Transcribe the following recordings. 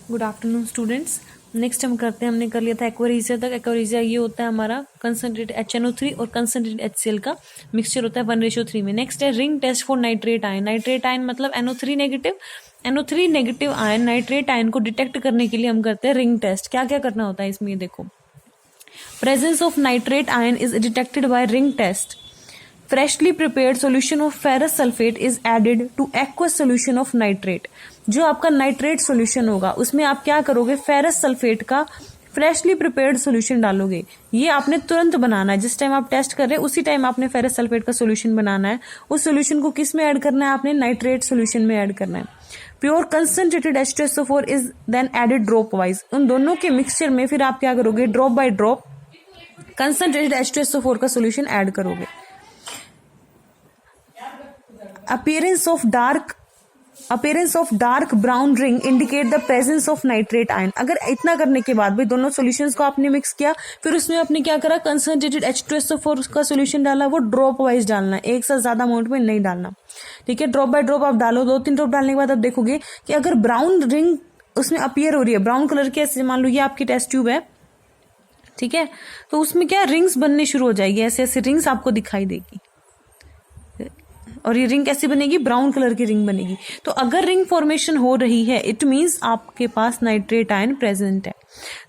Good afternoon students. Next हम करते हैं, हमने कर लिया था एक्वारीजिया तक। एक्वारीजिया ये होता है हमारा कंसनट्रेट HNO3 और कंसनट्रेट HCl का मिक्सचर होता है 1:3 में। नेक्स्ट है ring test for nitrate ion. Nitrate ion मतलब NO3 negative. NO3 negative ion nitrate ion को डिटेक्ट करने के लिए हम करते हैं रिंग टेस्ट। क्या क्या करना होता है इसमें, ये देखो। Presence of nitrate ion is detected by ring test. Freshly prepared solution of ferrous sulphate is added to aqueous solution of nitrate. जो आपका नाइट्रेट सोल्यूशन होगा उसमें आप क्या करोगे, फेरस सल्फेट का फ्रेशली प्रिपेयर्ड सोल्यूशन डालोगे। ये आपने तुरंत बनाना है, जिस टाइम आप टेस्ट कर रहे हैं उसी टाइम आपने फेरस सल्फेट का सोल्यूशन बनाना है। उस सोल्यूशन को किस में ऐड करना है, आपने नाइट्रेट सोल्यूशन में ऐड करना है। Pure concentrated H2SO4 is then added dropwise. उन दोनों के मिक्सचर में फिर आप क्या करोगे, drop by drop concentrated H2SO4 का सोल्यूशन ऐड करोगे। appearance of dark brown ring indicate the presence of nitrate ion। अगर इतना करने के बाद भी दोनों सॉल्यूशंस को आपने मिक्स किया, फिर उसमें आपने क्या करा, कंसंट्रेटेड H2SO4 का सॉल्यूशन डाला। वो ड्रॉप वाइज डालना है, एक साथ ज्यादा अमाउंट में नहीं डालना, ठीक है। ड्रॉप बाय ड्रॉप आप डालो। 2-3 ड्रॉप डालने के बाद आप देखोगे कि अगर ब्राउन रिंग उसमें अपीयर हो रही है, ब्राउन कलर की, ऐसे मान लो ये आपकी टेस्ट ट्यूब है, ठीक है, तो उसमें क्या रिंग्स बनने शुरू हो जाएगी, ऐसे ऐसे रिंग्स आपको दिखाई देगी। और ये रिंग कैसी बनेगी, ब्राउन कलर की रिंग बनेगी। तो अगर रिंग फॉर्मेशन हो रही है, इट मींस आपके पास नाइट्रेट आयन प्रेजेंट है।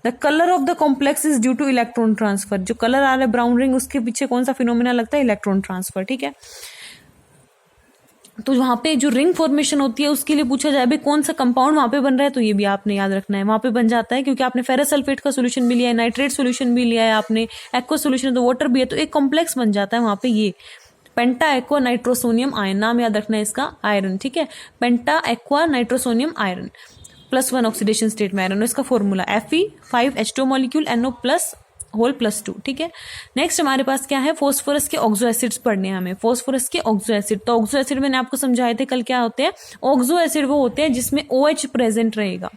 The colour of the complex is due two electron transfer. जो कलर आ रहा है ब्राउन रिंग, उसके पीछे कौन सा फिनोमिना लगता है, इलेक्ट्रॉन ट्रांसफर, ठीक है। तो वहां पे जो रिंग फॉर्मेशन होती है उसके लिए पूछा जाए भाई कौन सा कंपाउंड वहां पे बन रहा है, तो ये भी आपने याद रखना है। वहां पे बन जाता है क्योंकि आपने फेरस सल्फेट का सोल्यूशन भी लिया है, नाइट्रेट सोल्यूशन भी लिया है आपने, एक्वा सोल्यूशन तो वाटर भी है, तो एक कॉम्प्लेक्स बन जाता है वहां पे। ये पेंटा एक्वा नाइट्रोसोनियम आयन, नाम याद रखना है इसका, आयरन, ठीक है। Penta aqua nitrosonium iron +1 oxidation state में आयरन। इसका फॉर्मूला Fe5H2 मॉलिक्यूल NO+2, ठीक है। नेक्स्ट हमारे पास क्या है, फॉस्फोरस के ऑक्सो एसिड्स पढ़ने हैं हमें। फॉस्फोरस के ऑक्सो एसिड, तो ऑक्सो एसिड मैंने आपको समझाए थे कल क्या होते हैं। ऑक्सो एसिड वो होते हैं जिसमें OH प्रेजेंट रहेगा।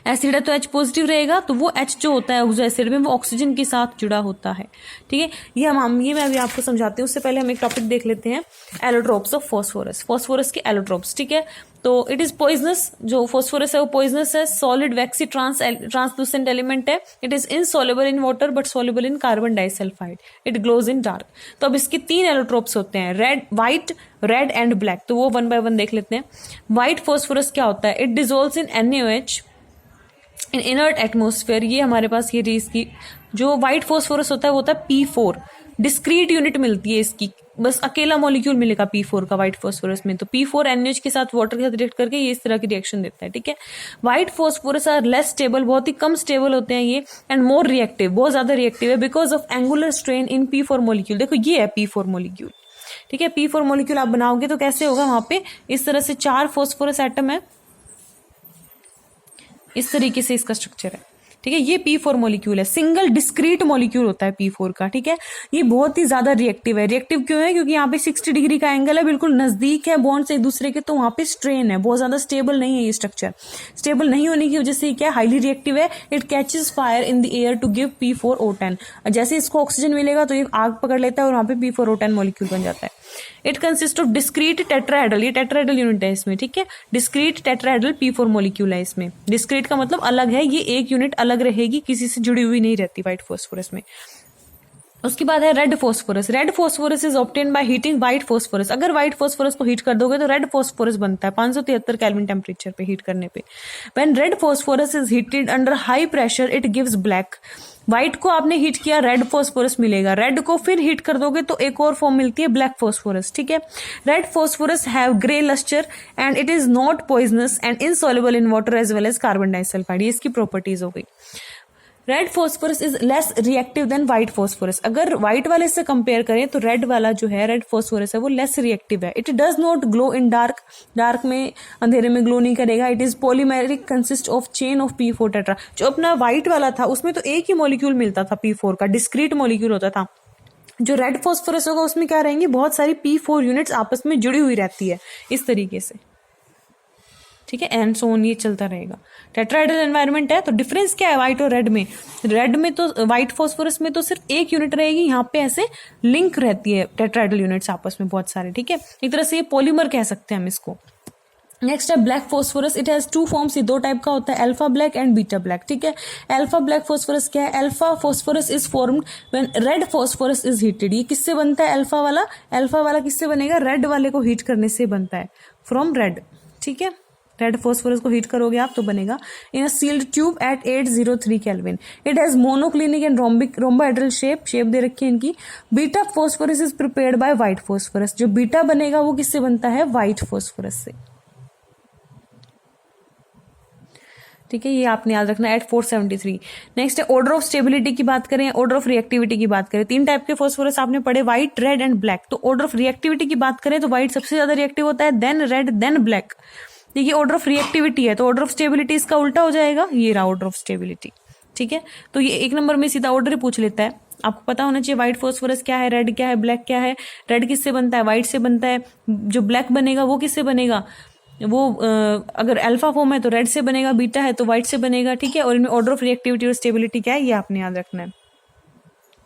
एसिड है तो H पॉजिटिव रहेगा, तो वो H जो होता है ऑक्सो एसिड में वो ऑक्सीजन के साथ जुड़ा होता है, ठीक है। ये मैं अभी आपको समझाती हूँ। उससे पहले हम एक टॉपिक देख लेते हैं, एलोट्रोप्स ऑफ फॉस्फोरस। फॉस्फोरस के एलोट्रोप्स, ठीक है। तो इट इज पॉइजनस, जो फॉस्फोरस है वो पॉइजनस है, सॉलिड वैक्सी ट्रांसलूसेंट एलिमेंट है। It is insoluble in water but soluble in carbon disulphide. It glows in dark. तो अब इसके 3 एलोट्रोप्स होते हैं, व्हाइट, रेड एंड ब्लैक। तो वो 1 बाय 1 देख लेते हैं। व्हाइट फॉस्फोरस क्या होता है, it dissolves in NaOH in inert atmosphere. ये हमारे पास ये रही इसकी, जो व्हाइट फॉस्फोरस होता है वो होता है P4। डिस्क्रीट यूनिट मिलती है इसकी, बस अकेला मॉलिक्यूल मिलेगा P4 का व्हाइट फॉस्फोरस में। तो P4 NaOH के साथ वाटर के साथ रिएक्ट करके ये इस तरह की रिएक्शन देता है, ठीक है। White phosphorus are less stable, बहुत ही कम स्टेबल होते हैं ये, एंड मोर रिएक्टिव, बहुत ज्यादा रिएक्टिव है, because of angular strain in P4 molecule. देखो ये है P4 मॉलिक्यूल, ठीक है। P4 मॉलिक्यूल आप बनाओगे तो कैसे होगा, वहां पे इस तरह से 4 फॉस्फोरस एटम है, इस तरीके से इसका स्ट्रक्चर है, ठीक है। ये P4 मॉलिक्यूल है, सिंगल डिस्क्रीट मॉलिक्यूल होता है P4 का, ठीक है। ये बहुत ही ज्यादा रिएक्टिव है। रिएक्टिव क्यों है, क्योंकि यहाँ पे 60 डिग्री का एंगल है, बिल्कुल नजदीक है बॉन्ड से एक दूसरे के, तो वहां पे स्ट्रेन है, बहुत ज्यादा स्टेबल नहीं है ये स्ट्रक्चर। स्टेबल नहीं होने की वजह से क्या, हाईली रिएक्टिव है। It catches fire in the air to give P4O10। जैसे इसको ऑक्सीजन मिलेगा तो ये आग पकड़ लेता है और वहां पे P4O10 मॉलिक्यूल बन जाता है। It consist of discrete tetrahedral, ये टेट्राहेड्रल यूनिट है इसमें, ठीक है। डिस्क्रीट टेट्राहेड्रल P4 मॉलिक्यूल है इसमें। डिस्क्रीट का मतलब अलग है, ये एक यूनिट अलग रहेगी, किसी से जुड़ी हुई नहीं रहती व्हाइट फॉस्फोरस में। उसके बाद है red phosphorus. Red phosphorus is obtain by heating white phosphorus. अगर व्हाइट फॉस्फोरस को हीट कर दोगे तो रेड फॉस्फोरस बनता है 573 केल्विन टेम्परेचर पे हीट करने पे। When red phosphorus is heated under high pressure it gives black. White को आपने हीट किया, रेड फॉस्फोरस मिलेगा। रेड को फिर हीट कर दोगे तो एक और फॉर्म मिलती है ब्लैक फॉस्फोरस, ठीक है। Red phosphorus have grey lustre and it is not poisonous and insoluble in water as well as carbon disulphide. ये इसकी प्रॉपर्टीज हो गई। Red phosphorus is less reactive than white phosphorus. अगर white वाले से compare करें तो रेड वाला जो है, रेड फॉस्फोरस है, वो लेस रिएक्टिव है। It does not glow in dark, dark में, अंधेरे में ग्लो नहीं करेगा। It is polymeric, consist of chain of P4 tetra. जो अपना व्हाइट वाला था उसमें तो एक ही मॉलिक्यूल मिलता था P4 का, डिस्क्रीट मॉलिक्यूल होता था। जो रेड फॉस्फोरस होगा उसमें क्या रहेंगी, बहुत सारी P4 यूनिट्स आपस में जुड़ी हुई रहती है इस तरीके से, ठीक है। एंड सो ऑन, ये चलता रहेगा। टेट्राहेड्रल एनवायरनमेंट है, तो डिफरेंस क्या है व्हाइट और रेड में। रेड में तो, व्हाइट फॉस्फोरस में तो सिर्फ एक यूनिट रहेगी, यहाँ पे ऐसे लिंक रहती है टेट्राहेड्रल यूनिट्स आपस में बहुत सारे, ठीक है। एक तरह से ये पॉलीमर कह सकते हैं हम इसको। नेक्स्ट है black phosphorus, it has 2 forms, ये 2 टाइप का होता है, alpha black and beta black, ठीक है। अल्फा ब्लैक फोस्फोरस क्या है? Alpha phosphorus is formed when red phosphorus is heated. ये किससे बनता है अल्फा वाला? अल्फा वाला किससे बनेगा? रेड वाले को हीट करने से बनता है, फ्रॉम रेड, ठीक है। रेड फोस्फोरस को हीट करोगे आप तो बनेगा in a sealed tube at 803 kelvin. It has monoclinic and rhombohedral shape दे रखी है इनकी। Beta phosphorus is prepared by white phosphorus, जो बीटा बनेगा वो किससे बनता है? व्हाइट फोस्फोरस से, ठीक है। ये आपने याद रखना एट 473। नेक्स्ट है ऑर्डर ऑफ स्टेबिलिटी की बात करें, ऑर्डर ऑफ रिएक्टिविटी की बात करें। 3 टाइप के फोस्फोरस आपने पढ़े, व्हाइट, रेड एंड ब्लैक। तो ऑर्डर ऑफ रिएक्टिविटी की बात करें तो व्हाइट सबसे ज्यादा रिएक्टिव होता है, देन रेड, देन ब्लैक। देखिए ऑर्डर ऑफ रिएक्टिविटी है तो ऑर्डर ऑफ स्टेबिलिटी इसका उल्टा हो जाएगा, ये रहा ऑर्डर ऑफ स्टेबिलिटी, ठीक है। तो ये 1 नंबर में सीधा ऑर्डर ही पूछ लेता है। आपको पता होना चाहिए व्हाइट फोस्फोरस क्या है, रेड क्या है, ब्लैक क्या है। रेड किससे बनता है? व्हाइट से बनता है। जो ब्लैक बनेगा वो किससे बनेगा? वो अगर अल्फा फॉर्म है तो रेड से बनेगा, बीटा है तो व्हाइट से बनेगा, ठीक है। और इनमें ऑर्डर ऑफ रिएक्टिविटी और स्टेबिलिटी क्या है ये आपने याद रखना है।